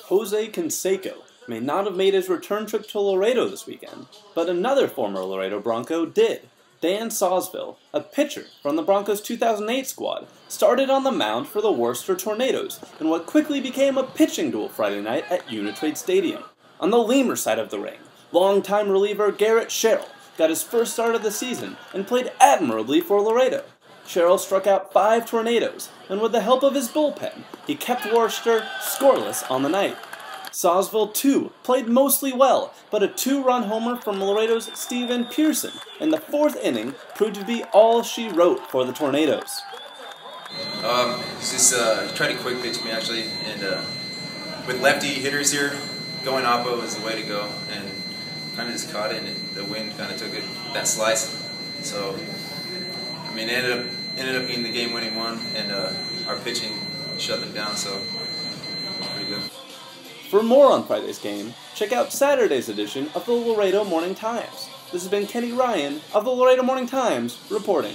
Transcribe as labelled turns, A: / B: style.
A: Jose Canseco may not have made his return trip to Laredo this weekend, but another former Laredo Bronco did. Dan Sawsville, a pitcher from the Broncos' 2008 squad, started on the mound for the Worcester Tornadoes in what quickly became a pitching duel Friday night at Unitrade Stadium. On the Lemur side of the ring, longtime reliever Garrett Sherrill got his first start of the season and played admirably for Laredo. Sherrill struck out 5 Tornadoes, and with the help of his bullpen, he kept Worcester scoreless on the night. Sawsville, too, played mostly well, but a 2-run homer from Laredo's Steven Pearson in the 4th inning proved to be all she wrote for the Tornadoes.
B: Tried to quick pitch me actually, and with lefty hitters here, going oppo was the way to go, and kind of just caught it, and the wind kind of took it, that slice. So, I mean, it ended up being the game-winning one, and our pitching shut them down, so pretty good.
A: For more on Friday's game, check out Saturday's edition of the Laredo Morning Times. This has been Kenny Ryan of the Laredo Morning Times reporting.